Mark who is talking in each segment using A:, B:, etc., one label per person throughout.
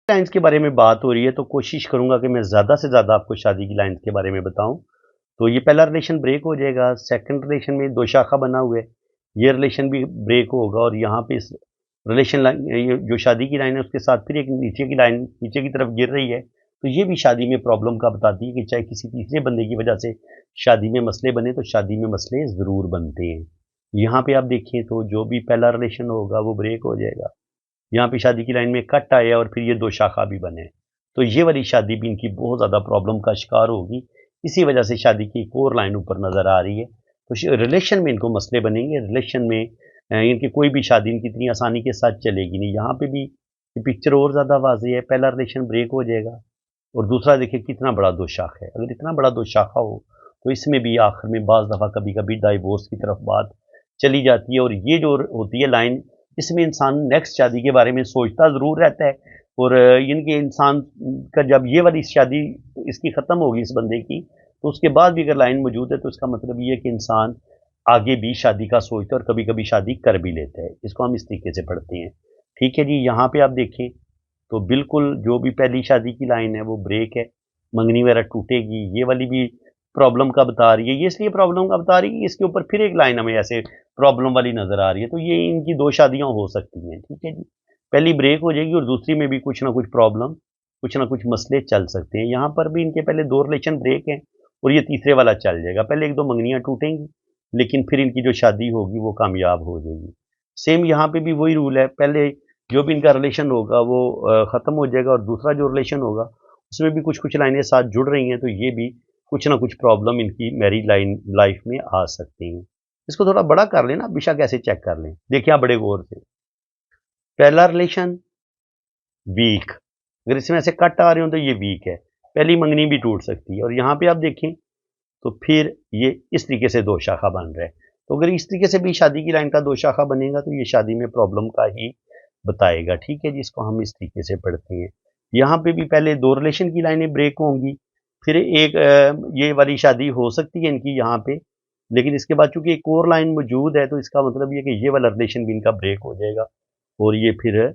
A: Lines के बारे में बात हो रही है तो कोशिश करूंगा कि मैं ज़्यादा से ज़्यादा आपको शादी की लाइन्स के बारे में बताऊं। तो ये पहला रिलेशन ब्रेक हो जाएगा, सेकंड रिलेशन में दो शाखा बना हुआ है, ये रिलेशन भी ब्रेक होगा और यहाँ पे इस रिलेशन लाइन ये जो शादी की लाइन है उसके साथ फिर एक नीचे की लाइन नीचे की तरफ गिर रही है, तो ये भी शादी में प्रॉब्लम का बताती है कि चाहे किसी तीसरे बंदे की वजह से शादी में मसले बने तो शादी में मसले ज़रूर बनते हैं। यहाँ पे आप देखें तो जो भी पहला रिलेशन होगा वो ब्रेक हो जाएगा, यहाँ पे शादी की लाइन में कट आया और फिर ये दो शाखा भी बने, तो ये वाली शादी भी इनकी बहुत ज़्यादा प्रॉब्लम का शिकार होगी। इसी वजह से शादी की एक और लाइन ऊपर नज़र आ रही है, तो रिलेशन में इनको मसले बनेंगे। रिलेशन में इनकी कोई भी शादी इनकी इतनी आसानी के साथ चलेगी नहीं। यहाँ पे भी ये पिक्चर और ज़्यादा वाज़ेह है, पहला रिलेशन ब्रेक हो जाएगा और दूसरा देखिए कितना बड़ा दो शाखा है। अगर इतना बड़ा दो शाखा हो तो इसमें भी आखिर में बाज़ दफ़ा कभी कभी डाइवोर्स की तरफ बात चली जाती है और ये जो होती है लाइन, इसमें इंसान नेक्स्ट शादी के बारे में सोचता ज़रूर रहता है और इनके इंसान का जब ये वाली शादी इसकी ख़त्म होगी इस बंदे की, तो उसके बाद भी अगर लाइन मौजूद है तो इसका मतलब ये है कि इंसान आगे भी शादी का सोचता है और कभी कभी शादी कर भी लेता है। इसको हम इस तरीके से पढ़ते हैं। ठीक है जी, यहाँ पे आप देखें तो बिल्कुल जो भी पहली शादी की लाइन है वो ब्रेक है, मंगनी वगैरह टूटेगी, ये वाली भी प्रॉब्लम का बता रही है। ये इसलिए प्रॉब्लम का बता रही है कि इसके ऊपर फिर एक लाइन हमें ऐसे प्रॉब्लम वाली नज़र आ रही है, तो ये इनकी दो शादियाँ हो सकती हैं। ठीक है जी, पहली ब्रेक हो जाएगी और दूसरी में भी कुछ ना कुछ प्रॉब्लम, कुछ ना कुछ मसले चल सकते हैं। यहाँ पर भी इनके पहले दो रिलेशन ब्रेक हैं और ये तीसरे वाला चल जाएगा। पहले एक दो मंगनियाँ टूटेंगी लेकिन फिर इनकी जो शादी होगी वो कामयाब हो जाएगी। सेम यहाँ पे भी वही रूल है, पहले जो भी इनका रिलेशन होगा वो ख़त्म हो जाएगा और दूसरा जो रिलेशन होगा उसमें भी कुछ-कुछ लाइनें साथ जुड़ रही हैं, तो ये भी कुछ ना कुछ प्रॉब्लम इनकी मैरिड लाइन लाइफ में आ सकती हैं। इसको थोड़ा बड़ा कर लें ना, बेशक ऐसे चेक कर लें। देखिए आप बड़े गौर से, पहला रिलेशन वीक, अगर इसमें ऐसे कट आ रहे हो तो ये वीक है। पहली मंगनी भी टूट सकती है और यहाँ पे आप देखें तो फिर ये इस तरीके से दो शाखा बन रहा है। तो अगर इस तरीके से भी शादी की लाइन का दो शाखा बनेगा तो ये शादी में प्रॉब्लम का ही बताएगा। ठीक है जी, इसको हम इस तरीके से पढ़ते हैं। यहाँ पे भी पहले दो रिलेशन की लाइनें ब्रेक होंगी, फिर एक ये वाली शादी हो सकती है इनकी यहाँ पे, लेकिन इसके बाद चूंकि एक और लाइन मौजूद है तो इसका मतलब ये कि ये वाला रिलेशन भी इनका ब्रेक हो जाएगा और ये फिर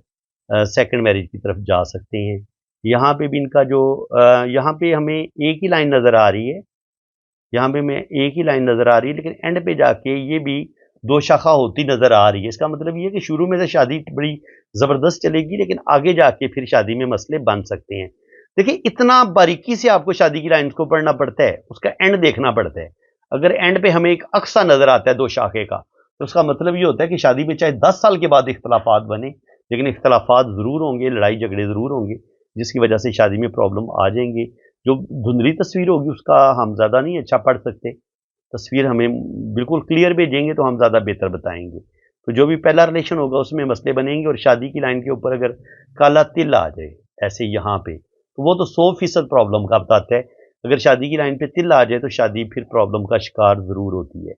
A: सेकंड मैरिज की तरफ जा सकते हैं। यहाँ पे भी इनका जो यहाँ पे हमें एक ही लाइन नज़र आ रही है, यहाँ पे मैं एक ही लाइन नज़र आ रही है लेकिन एंड पे जाके ये भी दो शाखा होती नज़र आ रही है। इसका मतलब ये है कि शुरू में से शादी बड़ी ज़बरदस्त चलेगी लेकिन आगे जाके फिर शादी में मसले बन सकते हैं। देखिए इतना बारीकी से आपको शादी की लाइन्स को पढ़ना पड़ता है, उसका एंड देखना पड़ता है। अगर एंड पे हमें एक अक्सा नज़र आता है दो शाखे का, तो उसका मतलब ये होता है कि शादी में चाहे 10 साल के बाद इख्तलाफात बने, लेकिन इख्तलाफात ज़रूर होंगे, लड़ाई झगड़े ज़रूर होंगे, जिसकी वजह से शादी में प्रॉब्लम आ जाएंगे। जो धुंधली तस्वीर होगी उसका हम ज़्यादा नहीं अच्छा पढ़ सकते, तस्वीर हमें बिल्कुल क्लियर भेजेंगे तो हम ज़्यादा बेहतर बताएंगे। तो जो भी पहला रिलेशन होगा उसमें मसले बनेंगे और शादी की लाइन के ऊपर अगर काला तिल आ जाए ऐसे यहाँ पे, तो वो तो 100% प्रॉब्लम का बताता है। अगर शादी की लाइन पे तिल आ जाए तो शादी फिर प्रॉब्लम का शिकार ज़रूर होती है।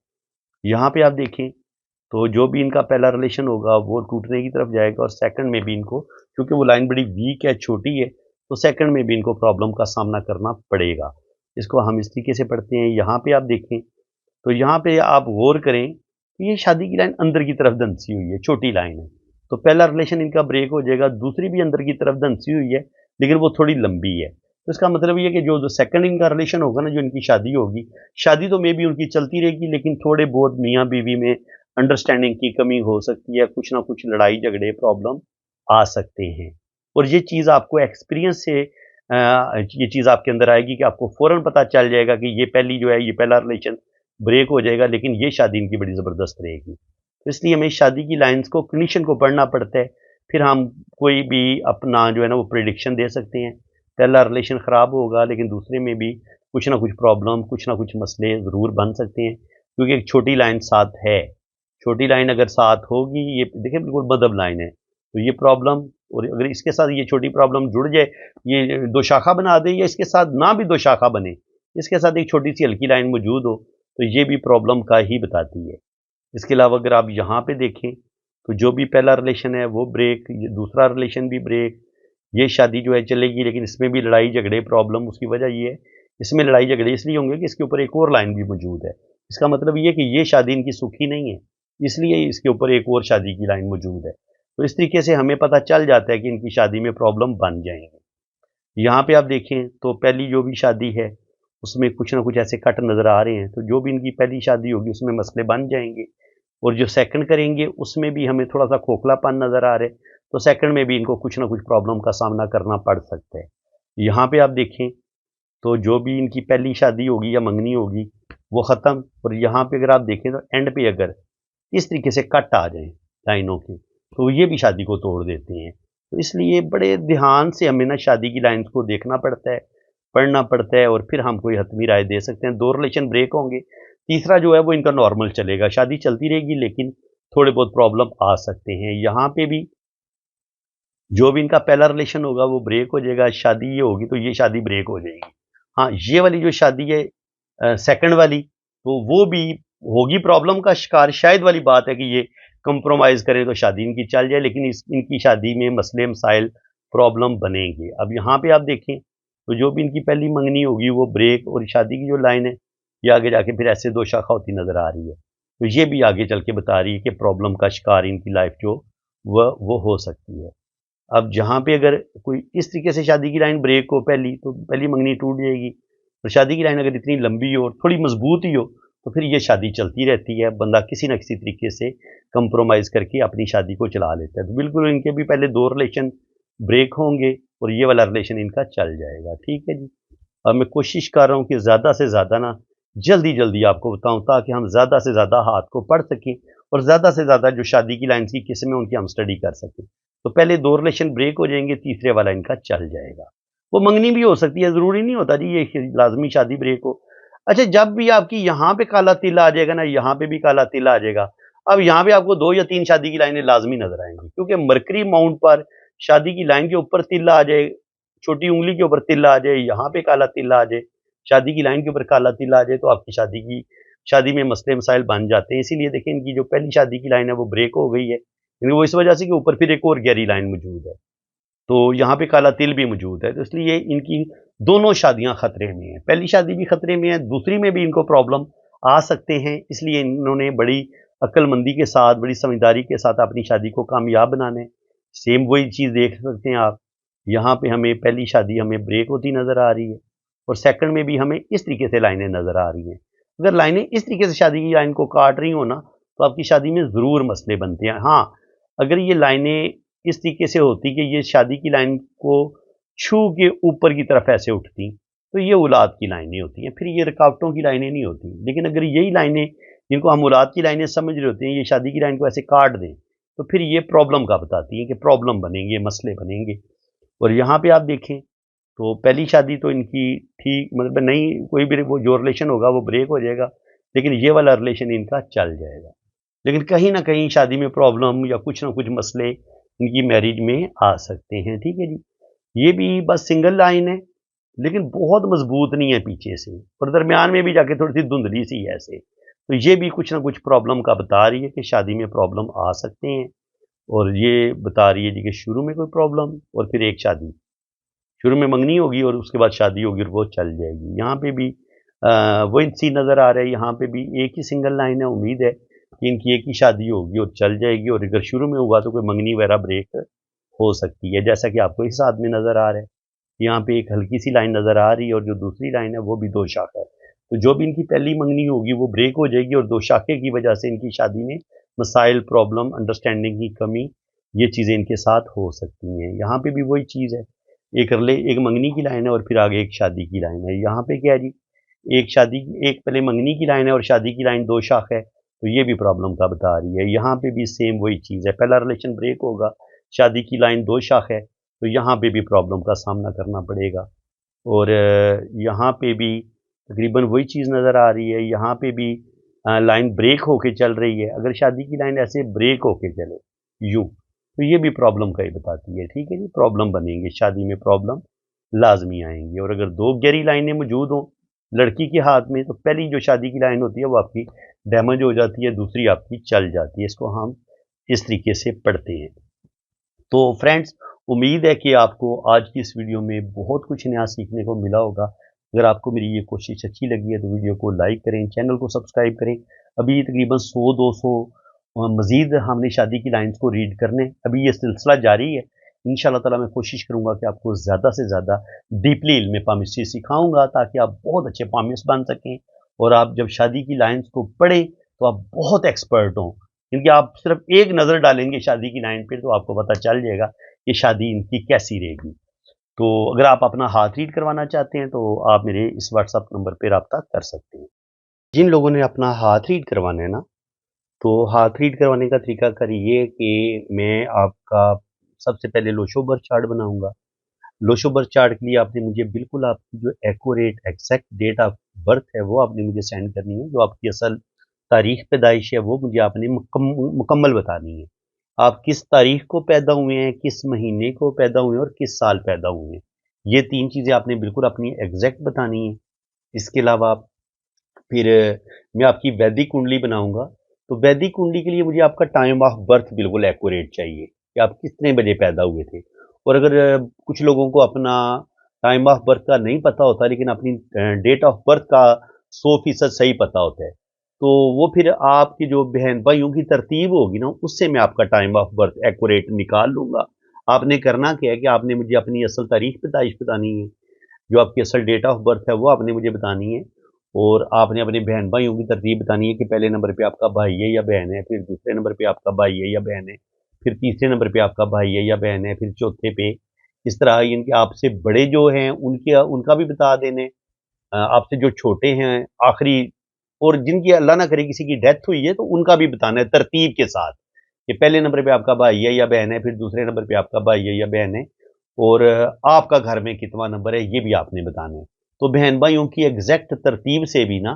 A: यहाँ पे आप देखें तो जो भी इनका पहला रिलेशन होगा वो टूटने की तरफ जाएगा और सेकंड में भी इनको, क्योंकि वो लाइन बड़ी वीक है, छोटी है, तो सेकंड में भी इनको प्रॉब्लम का सामना करना पड़ेगा। इसको हम इस तरीके से पढ़ते हैं। यहाँ पे आप देखें तो यहाँ पे आप गौर करें कि ये शादी की लाइन अंदर की तरफ धंसी हुई है, छोटी लाइन है। तो पहला रिलेशन इनका ब्रेक हो जाएगा, दूसरी भी अंदर की तरफ धंसी हुई है लेकिन वो थोड़ी लंबी है। तो इसका मतलब ये है कि जो सेकंड इनका रिलेशन होगा ना, जो इनकी शादी होगी, शादी तो मे भी उनकी चलती रहेगी लेकिन थोड़े बहुत मियाँ बीवी में अंडरस्टैंडिंग की कमी हो सकती है, कुछ ना कुछ लड़ाई झगड़े प्रॉब्लम आ सकते हैं। और ये चीज़ आपको एक्सपीरियंस से ये चीज़ आपके अंदर आएगी कि आपको फ़ौरन पता चल जाएगा कि ये पहली जो है ये पहला रिलेशन ब्रेक हो जाएगा लेकिन ये शादी इनकी बड़ी ज़बरदस्त रहेगी। तो इसलिए हमें शादी की लाइन्स को, कंडीशन को पढ़ना पड़ता है, फिर हम कोई भी अपना जो है ना वो प्रेडिक्शन दे सकते हैं। पहला रिलेशन ख़राब होगा लेकिन दूसरे में भी कुछ ना कुछ प्रॉब्लम, कुछ ना कुछ मसले ज़रूर बन सकते हैं, क्योंकि एक छोटी लाइन साथ है। छोटी लाइन अगर साथ होगी, ये देखिए बिल्कुल मधब लाइन है, तो ये प्रॉब्लम, और अगर इसके साथ ये छोटी प्रॉब्लम जुड़ जाए, ये दो शाखा बना दे या इसके साथ ना भी दो शाखा बने, इसके साथ एक छोटी सी हल्की लाइन मौजूद हो, तो ये भी प्रॉब्लम का ही बताती है। इसके अलावा अगर आप यहाँ पे देखें तो जो भी पहला रिलेशन है वो ब्रेक, ये दूसरा रिलेशन भी ब्रेक, ये शादी जो है चलेगी लेकिन इसमें भी लड़ाई झगड़े प्रॉब्लम, उसकी वजह ये है इसमें लड़ाई झगड़े इसलिए होंगे कि इसके ऊपर एक और लाइन भी मौजूद है। इसका मतलब ये है कि ये शादी इनकी सुखी नहीं है, इसलिए इसके ऊपर एक और शादी की लाइन मौजूद है। तो इस तरीके से हमें पता चल जाता है कि इनकी शादी में प्रॉब्लम बन जाएंगे। यहाँ पे आप देखें तो पहली जो भी शादी है उसमें कुछ ना कुछ ऐसे कट नज़र आ रहे हैं, तो जो भी इनकी पहली शादी होगी उसमें मसले बन जाएंगे। और जो सेकंड करेंगे उसमें भी हमें थोड़ा सा खोखलापन नज़र आ रहा है, तो सेकंड में भी इनको कुछ ना कुछ प्रॉब्लम का सामना करना पड़ सकता है। यहाँ पे आप देखें तो जो भी इनकी पहली शादी होगी या मंगनी होगी वो ख़त्म, और यहाँ पे अगर आप देखें तो एंड पे अगर इस तरीके से कट आ जाए लाइनों के, तो ये भी शादी को तोड़ देते हैं। तो इसलिए बड़े ध्यान से हमें ना शादी की लाइन्स को देखना पड़ता है, पढ़ना पड़ता है, और फिर हम कोई हतमी राय दे सकते हैं। 2 रिलेशन ब्रेक होंगे, तीसरा जो है वो इनका नॉर्मल चलेगा, शादी चलती रहेगी लेकिन थोड़े बहुत प्रॉब्लम आ सकते हैं। यहाँ पे भी जो भी इनका पहला रिलेशन होगा वो ब्रेक हो जाएगा, शादी ये होगी तो ये शादी ब्रेक हो जाएगी। हाँ, ये वाली जो शादी है सेकंड वाली, तो वो भी होगी प्रॉब्लम का शिकार। शायद वाली बात है कि ये कंप्रोमाइज़ करें तो शादी इनकी चल जाए, लेकिन इनकी शादी में मसले मसाइल प्रॉब्लम बनेंगे। अब यहाँ पे आप देखें तो जो भी इनकी पहली मंगनी होगी वो ब्रेक, और शादी की जो लाइन है ये आगे जाके फिर ऐसे दो शाखा होती नज़र आ रही है। तो ये भी आगे चल के बता रही है कि प्रॉब्लम का शिकार इनकी लाइफ जो वो हो सकती है। अब जहाँ पे अगर कोई इस तरीके से शादी की लाइन ब्रेक हो पहली, तो पहली मंगनी टूट जाएगी। और शादी की लाइन अगर इतनी लंबी हो और थोड़ी मजबूत ही हो तो फिर ये शादी चलती रहती है, बंदा किसी न किसी तरीके से कंप्रोमाइज़ करके अपनी शादी को चला लेता है। तो बिल्कुल इनके भी पहले 2 रिलेशन ब्रेक होंगे और ये वाला रिलेशन इनका चल जाएगा। ठीक है जी। अब मैं कोशिश कर रहा हूँ कि ज़्यादा से ज़्यादा ना जल्दी-जल्दी आपको बताऊँ, ताकि हम ज़्यादा से ज़्यादा हाथ को पढ़ सकें और ज़्यादा से ज़्यादा जो शादी की लाइन्स की किस्में उनकी हम स्टडी कर सकें। तो पहले 2 रिलेशन ब्रेक हो जाएँगे, तीसरे वाला इनका चल जाएगा। वो मंगनी भी हो सकती है, ज़रूरी नहीं होता जी ये लाज़मी शादी ब्रेक हो। अच्छा, जब भी आपकी यहाँ पे काला तिल आ जाएगा ना, यहाँ पे भी काला तिल आ जाएगा। अब यहाँ पे आपको 2 या 3 शादी की लाइनें लाज़मी नज़र आएँगी, क्योंकि मरकरी माउंट पर शादी की लाइन के ऊपर तिल आ जाए, छोटी उँगली के ऊपर तिल आ जाए, यहाँ पे काला तिल आ जाए, शादी की लाइन के ऊपर काला तिल आ जाए, तो आपकी शादी में मसले मसाइल बन जाते हैं। इसीलिए देखिए इनकी जो पहली शादी की लाइन है वो ब्रेक हो गई है। लेकिन वो इस वजह से कि ऊपर फिर एक और गहरी लाइन मौजूद है। तो यहाँ पे काला तिल भी मौजूद है, तो इसलिए इनकी दोनों शादियाँ खतरे में हैं। पहली शादी भी खतरे में है, दूसरी में भी इनको प्रॉब्लम आ सकते हैं। इसलिए इन्होंने बड़ी अक्लमंदी के साथ, बड़ी समझदारी के साथ अपनी शादी को कामयाब बनाना है। सेम वही चीज़ देख सकते हैं आप, यहाँ पे हमें पहली शादी हमें ब्रेक होती नज़र आ रही है और सेकंड में भी हमें इस तरीके से लाइनें नज़र आ रही हैं। अगर लाइनें इस तरीके से शादी की लाइन को काट रही हो ना, तो आपकी शादी में ज़रूर मसले बनते हैं। हाँ, अगर ये लाइनें इस तरीके से होती कि ये शादी की लाइन को छू के ऊपर की तरफ ऐसे उठती, तो ये औलाद की लाइनें होती हैं, फिर ये रुकावटों की लाइनें नहीं होती। लेकिन अगर यही लाइनें, जिनको हम औलाद की लाइनें समझ रहे होते हैं, ये शादी की लाइन को ऐसे काट दें, तो फिर ये प्रॉब्लम का बताती हैं कि प्रॉब्लम बनेंगे, मसले बनेंगे। और यहाँ पे आप देखें तो पहली शादी तो इनकी ठीक, मतलब नहीं, कोई भी वो जो रिलेशन होगा वो ब्रेक हो जाएगा, लेकिन ये वाला रिलेशन इनका चल जाएगा। लेकिन कहीं न कहीं शादी में प्रॉब्लम या कुछ ना कुछ मसले इनकी मैरिज में आ सकते हैं। ठीक है जी। ये भी बस सिंगल लाइन है, लेकिन बहुत मजबूत नहीं है पीछे से, और दरमियान में भी जाके थोड़ी सी धुंधली सी है ऐसे। तो ये भी कुछ ना कुछ प्रॉब्लम का बता रही है कि शादी में प्रॉब्लम आ सकते हैं। और ये बता रही है जी कि शुरू में कोई प्रॉब्लम और फिर एक शादी, शुरू में मंगनी होगी और उसके बाद शादी होगी और वो चल जाएगी। यहाँ पे भी वही सीन नज़र आ रहा है। यहाँ पे भी एक ही सिंगल लाइन है, उम्मीद है कि इनकी एक ही शादी होगी और चल जाएगी, और अगर शुरू में हुआ तो कोई मंगनी वगैरह ब्रेक हो सकती है, जैसा कि आपको इस हाथ में नज़र आ रहा है। यहाँ पे एक हल्की सी लाइन नज़र आ रही है और जो दूसरी लाइन है वो भी 2 शाखा है। तो जो भी इनकी पहली मंगनी होगी वो ब्रेक हो जाएगी, और 2 शाखे की वजह से इनकी शादी में मसाइल, प्रॉब्लम, अंडरस्टैंडिंग की कमी, ये चीज़ें इनके साथ हो सकती हैं। यहाँ पे भी वही चीज़ है, एक मंगनी की लाइन है और फिर आगे एक शादी की लाइन है। यहाँ पे क्या है जी, एक पहले मंगनी की लाइन है और शादी की लाइन 2 शाख है, तो ये भी प्रॉब्लम का बता रही है। यहाँ पे भी सेम वही चीज़ है, पहला रिलेशन ब्रेक होगा, शादी की लाइन 2 शाख है, तो यहाँ पे भी प्रॉब्लम का सामना करना पड़ेगा। और यहाँ पे भी तकरीबन वही चीज़ नज़र आ रही है। यहाँ पे भी लाइन ब्रेक होके चल रही है। अगर शादी की लाइन ऐसे ब्रेक होके चले यूँ, तो ये भी प्रॉब्लम का ही बताती है। ठीक है जी, प्रॉब्लम बनेंगे, शादी में प्रॉब्लम लाज़मी आएँगी। और अगर 2 गहरी लाइनें मौजूद हों लड़की के हाथ में, तो पहली जो शादी की लाइन होती है वो आपकी डैमेज हो जाती है, दूसरी आपकी चल जाती है। इसको हम इस तरीके से पढ़ते हैं। तो फ्रेंड्स, उम्मीद है कि आपको आज की इस वीडियो में बहुत कुछ नया सीखने को मिला होगा। अगर आपको मेरी ये कोशिश अच्छी लगी है तो वीडियो को लाइक करें, चैनल को सब्सक्राइब करें। अभी तकरीबन 100-200 और मज़ीद हमने शादी की लाइन्स को रीड करने, अभी ये सिलसिला जारी है। इंशाअल्लाह ताला मैं कोशिश करूँगा कि आपको ज़्यादा से ज़्यादा डीपली इल्म पामिस्ट्री सिखाऊँगा ताकि आप बहुत अच्छे पामिस्ट बन सकें और आप जब शादी की लाइन्स को पढ़ें तो आप बहुत एक्सपर्ट हों। क्योंकि आप सिर्फ एक नज़र डालेंगे शादी की लाइन पे तो आपको पता चल जाएगा कि शादी इनकी कैसी रहेगी। तो अगर आप अपना हाथ रीड करवाना चाहते हैं तो आप मेरे इस व्हाट्सएप नंबर पे राब्ता कर सकते हैं। जिन लोगों ने अपना हाथ रीड करवाना है ना, तो हाथ रीड करवाने का तरीकाकार ये है कि मैं आपका सबसे पहले लोशो बर्थ चार्ट बनाऊँगा। लोशो बर्थ चार्ट के लिए आपने मुझे बिल्कुल आपकी जो accurate exact date of birth है वो आपने मुझे सेंड करनी है। जो आपकी असल तारीख़ पैदाइश है वो मुझे आपने मुकम्मल बतानी है। आप किस तारीख़ को पैदा हुए हैं, किस महीने को पैदा हुए हैं और किस साल पैदा हुए हैं। ये 3 चीज़ें आपने बिल्कुल अपनी एग्ज़ैक्ट बतानी है। इसके अलावा फिर मैं आपकी वैदिक कुंडली बनाऊँगा। तो वैदिक कुंडली के लिए मुझे आपका टाइम ऑफ बर्थ बिल्कुल एक्यूरेट चाहिए कि आप कितने बजे पैदा हुए थे। और अगर कुछ लोगों को अपना टाइम ऑफ बर्थ का नहीं पता होता लेकिन अपनी डेट ऑफ बर्थ का 100% सही पता होता है, तो वो फिर आपकी जो बहन-भाइयों की तरतीब होगी ना, उससे मैं आपका टाइम ऑफ बर्थ एक्यूरेट निकाल लूँगा। आपने करना क्या है कि आपने मुझे अपनी असल तारीख़ पैदाइश बतानी है। जो आपकी असल डेट ऑफ बर्थ है वो आपने मुझे बतानी है और आपने अपने बहन भाइयों की तरतीब बतानी है कि पहले नंबर पे आपका भाई है या बहन है, फिर दूसरे नंबर पे आपका भाई है या बहन है, फिर तीसरे नंबर पे आपका भाई है या बहन है, फिर चौथे पे इस तरह इनके आपसे बड़े जो हैं उनके उनका भी बता देने, आपसे जो छोटे हैं आखिरी और जिनकी अल्लाह ना करे किसी की डेथ हुई है तो उनका भी बताना है तरतीब के साथ कि पहले नंबर पे आपका भाई है या बहन है, फिर दूसरे नंबर पे आपका भाई है या बहन है और आपका घर में कितवा नंबर है ये भी आपने बताना है। तो बहन-भाइयों की एग्ज़ैक्ट तरतीब से भी ना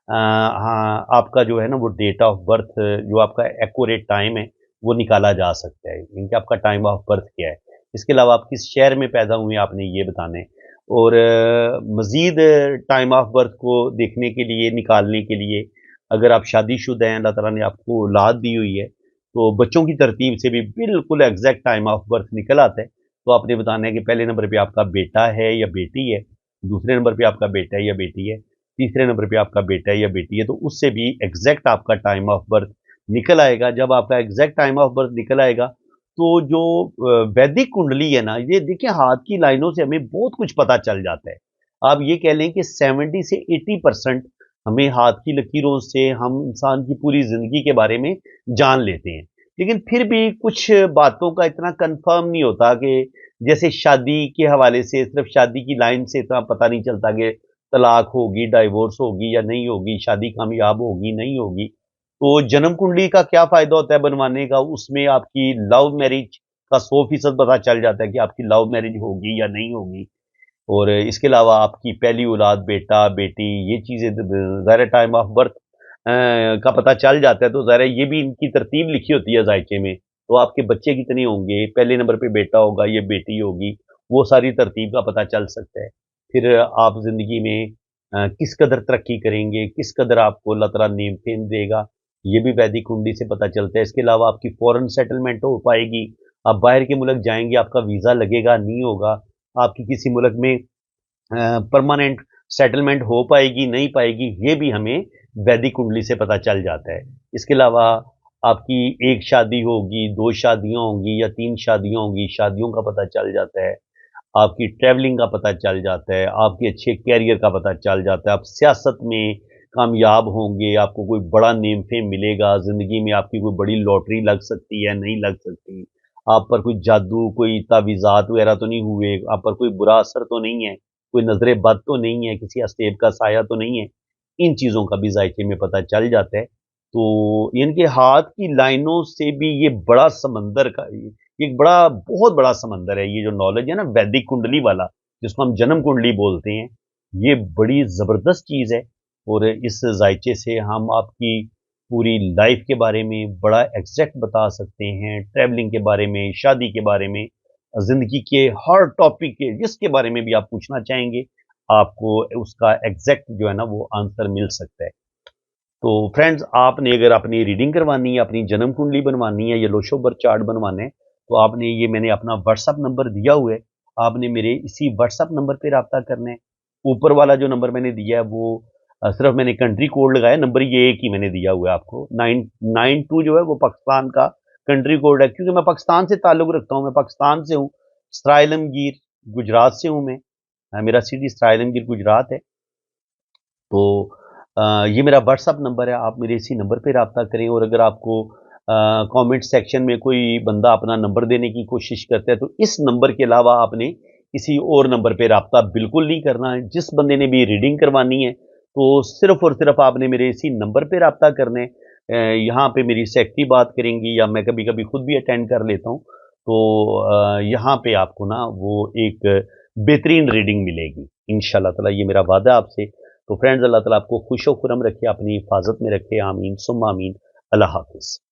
A: हाँ, आपका जो है ना वो डेट ऑफ बर्थ जो आपका एक्यूरेट टाइम है, वो निकाला जा सकता है। यानी कि आपका टाइम ऑफ बर्थ क्या है। इसके अलावा आप किस शहर में पैदा हुए हैं आपने ये बताना है और मज़ीद टाइम ऑफ बर्थ को देखने के लिए, निकालने के लिए अगर आप शादीशुदा हैं, अल्लाह ताला ने आपको औलाद दी हुई है, तो बच्चों की तरतीब से भी बिल्कुल एग्ज़ैक्ट टाइम ऑफ बर्थ निकल आता है। तो आपने बताना है कि पहले नंबर पे आपका बेटा है या बेटी है, दूसरे नंबर पे आपका बेटा है या बेटी है, तीसरे नंबर पे आपका बेटा है या बेटी है, तो उससे भी एग्ज़ैक्ट आपका टाइम ऑफ बर्थ निकल आएगा। जब आपका एग्ज़ैक्ट टाइम ऑफ बर्थ निकल आएगा, तो जो वैदिक कुंडली है ना, ये देखिए हाथ की लाइनों से हमें बहुत कुछ पता चल जाता है। आप ये कह लें कि 70 से 80% हमें हाथ की लकीरों से हम इंसान की पूरी ज़िंदगी के बारे में जान लेते हैं। लेकिन फिर भी कुछ बातों का इतना कन्फर्म नहीं होता कि जैसे शादी के हवाले से सिर्फ शादी की लाइन से इतना पता नहीं चलता कि तलाक होगी, डाइवोर्स होगी या नहीं होगी, शादी कामयाब होगी, नहीं होगी। तो जन्म कुंडली का क्या फ़ायदा होता है बनवाने का? उसमें आपकी लव मैरिज का 100% पता चल जाता है कि आपकी लव मैरिज होगी या नहीं होगी। और इसके अलावा आपकी पहली औलाद बेटा, बेटी ये चीज़ें ज़ाहिर है टाइम ऑफ बर्थ का पता चल जाता है तो ज़ाहिर है ये भी इनकी तरतीब लिखी होती है ज़ायचे में। तो आपके बच्चे कितने होंगे, पहले नंबर पे बेटा होगा, ये बेटी होगी, वो सारी तरतीब का पता चल सकता है। फिर आप ज़िंदगी में किस कदर तरक्की करेंगे, किस कदर आपको अल्लाह ताला नेम-फेम देगा, ये भी वैदिक कुंडली से पता चलता है। इसके अलावा आपकी फ़ॉरेन सेटलमेंट हो पाएगी, आप बाहर के मुल्क जाएँगे, आपका वीज़ा लगेगा, नहीं होगा, आपकी किसी मुल्क में परमानेंट सेटलमेंट हो पाएगी, नहीं पाएगी, ये भी हमें वैदिक कुंडली से पता चल जाता है। इसके अलावा आपकी 1 शादी होगी, 2 शादियाँ होंगी या 3 शादियाँ होंगी, शादियों का पता चल जाता है। आपकी ट्रैवलिंग का पता चल जाता है, आपके अच्छे करियर का पता चल जाता है, आप सियासत में कामयाब होंगे, आपको कोई बड़ा नेम फेम मिलेगा, ज़िंदगी में आपकी कोई बड़ी लॉटरी लग सकती है, नहीं लग सकती। आप पर कोई जादू, कोई तावीज़ात वगैरह तो नहीं हुए, आप पर कोई बुरा असर तो नहीं है, कोई नज़र बद तो नहीं है, किसी अस्तेब का साया तो नहीं है। इन चीज़ों का भी ज़ायके में पता चल जाता है। तो इनके हाथ की लाइनों से भी ये बड़ा समंदर का एक बड़ा बहुत बड़ा समंदर है ये जो नॉलेज है ना वैदिक कुंडली वाला, जिसको हम जन्म कुंडली बोलते हैं, ये बड़ी ज़बरदस्त चीज़ है और इस ज़ायचे से हम आपकी पूरी लाइफ़ के बारे में बड़ा एग्ज़ैक्ट बता सकते हैं, ट्रैवलिंग के बारे में, शादी के बारे में, ज़िंदगी के हर टॉपिक के जिसके बारे में भी आप पूछना चाहेंगे, आपको उसका एग्ज़ैक्ट जो है ना वो आंसर मिल सकता है। तो फ्रेंड्स आपने अगर अपनी रीडिंग करवानी है, अपनी जन्म कुंडली बनवानी है या लोशो बर्थ चार्ट बनवाना है, तो आपने ये मैंने अपना व्हाट्सएप नंबर दिया हुआ है, आपने मेरे इसी व्हाट्सएप नंबर पे राब्ता करना है। ऊपर वाला जो नंबर मैंने दिया है वो सिर्फ मैंने कंट्री कोड लगाया, नंबर ये एक ही मैंने दिया हुआ है आपको। 992 जो है वो पाकिस्तान का कंट्री कोड है, क्योंकि मैं पाकिस्तान से ताल्लुक़ रखता हूँ, मैं पाकिस्तान से हूँ, सराय आलमगीर गुजरात से हूँ मैं। मेरा सिटी सराय आलमगीर गुजरात है। तो ये मेरा व्हाट्सअप नंबर है, आप मेरे इसी नंबर पे राब्ता करें। और अगर आपको कमेंट सेक्शन में कोई बंदा अपना नंबर देने की कोशिश करता है, तो इस नंबर के अलावा आपने किसी और नंबर पे राब्ता बिल्कुल नहीं करना है। जिस बंदे ने भी रीडिंग करवानी है, तो सिर्फ़ और सिर्फ़ आपने मेरे इसी नंबर पे राब्ता करना है। यहाँ पे मेरी सेक्रेटरी बात करेंगी, या मैं कभी-कभी खुद भी अटेंड कर लेता हूँ। तो यहाँ पे आपको ना वो एक बेहतरीन रीडिंग मिलेगी इंशाअल्लाह ताला, ये मेरा वादा है आपसे। तो फ्रेंड्स, अल्लाह ताला आपको खुश व खुर्रम रखे, अपनी हिफाज़त में रखे। आमीन सुम्मा आमीन। अल्लाह हाफ़िज़।